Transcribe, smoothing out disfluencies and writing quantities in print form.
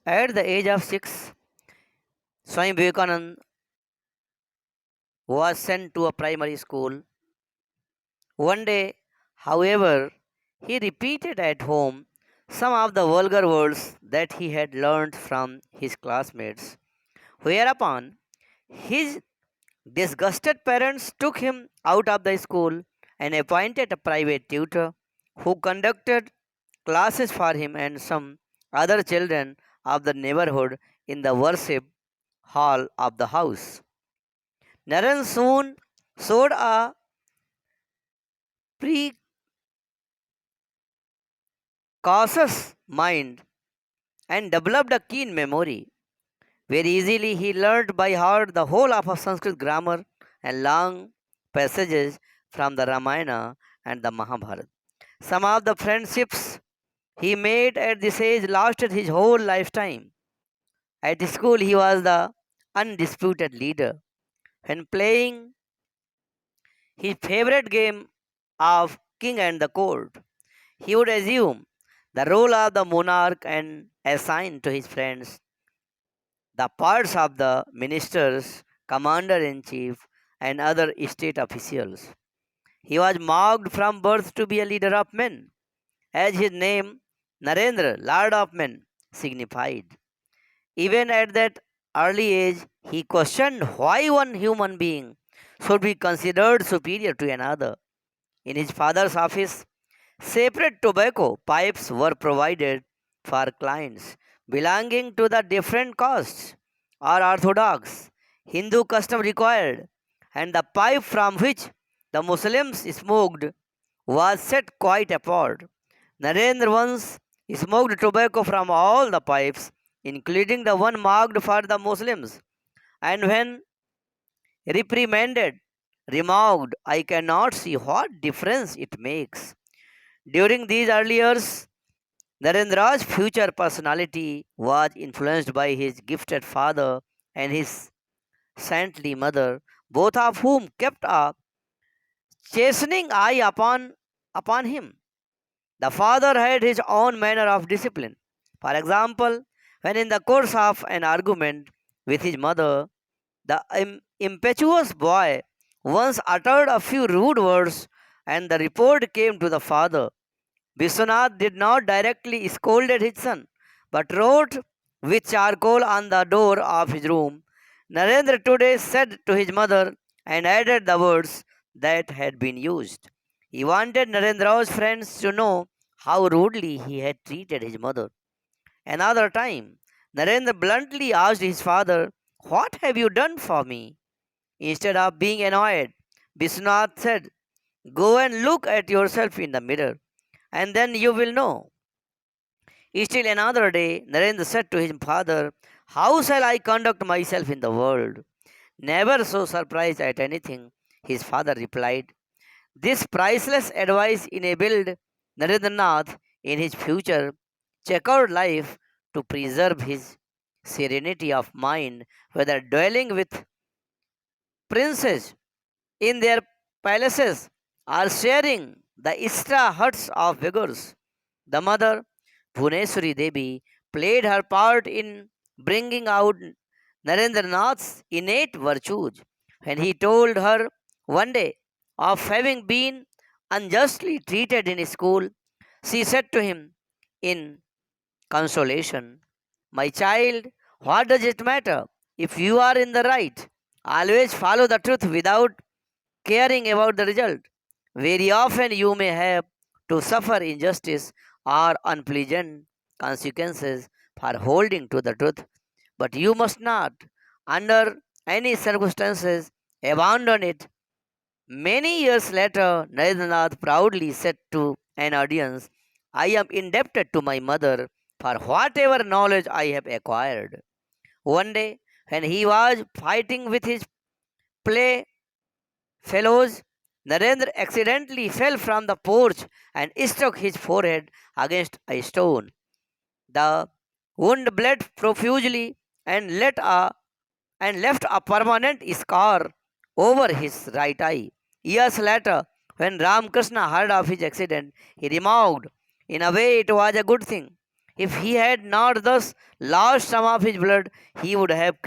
At the age of 6, Swami Vivekananda was sent to a primary school. One day, however, he repeated at home some of the vulgar words that he had learned from his classmates, whereupon his disgusted parents took him out of the school and appointed a private tutor who conducted classes for him and some other children of the neighborhood in the worship hall of the house. Naren soon showed a precocious mind and developed a keen memory. Very easily he learnt by heart the whole of a Sanskrit grammar and long passages from the Ramayana and the Mahabharata. Some of the friendships he made at this age lasted his whole lifetime. At school, he was the undisputed leader. When playing his favorite game of king and the court, he would assume the role of the monarch and assign to his friends the parts of the ministers, commander in chief, and other state officials. He was marked from birth to be a leader of men, as his name Narendra, Lord of Men, signified. Even at that early age, he questioned why one human being should be considered superior to another. In his father's office, separate tobacco pipes were provided for clients belonging to the different castes or orthodox. Hindu custom required, and the pipe from which the Muslims smoked was set quite apart. Narendra once smoked tobacco from all the pipes, including the one marked for the Muslims, and when reprimanded, remarked, I cannot see what difference it makes. During these early years, Narendra's future personality was influenced by his gifted father and his saintly mother, both of whom kept a chastening eye upon him. The father had his own manner of discipline. For example, when in the course of an argument with his mother, the impetuous boy once uttered a few rude words, and the report came to the father. Vishwanath did not directly scold his son, but wrote with charcoal on the door of his room. Narendra today said to his mother and added the words that had been used. He wanted Narendra's friends to know how rudely he had treated his mother. Another time, Narendra bluntly asked his father, what have you done for me? Instead of being annoyed, Vishwanath said, go and look at yourself in the mirror, and then you will know. Still another day, Narendra said to his father, how shall I conduct myself in the world? Never so surprised at anything, his father replied. This priceless advice enabled Narendranath in his future checkered life to preserve his serenity of mind, whether dwelling with princes in their palaces or sharing the straw huts of beggars. The mother, Bhuneswari Devi, played her part in bringing out Narendranath's innate virtues. When he told her one day of having been unjustly treated in school, she said to him in consolation, my child, what does it matter if you are in the right? Always follow the truth without caring about the result. Very often you may have to suffer injustice or unpleasant consequences for holding to the truth, but you must not, under any circumstances, abandon it. Many years later, Narendranath proudly said to an audience, I am indebted to my mother for whatever knowledge I have acquired. One day, when he was fighting with his play fellows, Narendra accidentally fell from the porch and struck his forehead against a stone. The wound bled profusely and, left a permanent scar over his right eye. Years later, when Ramakrishna heard of his accident, he remarked, in a way, it was a good thing. If he had not thus lost some of his blood, he would have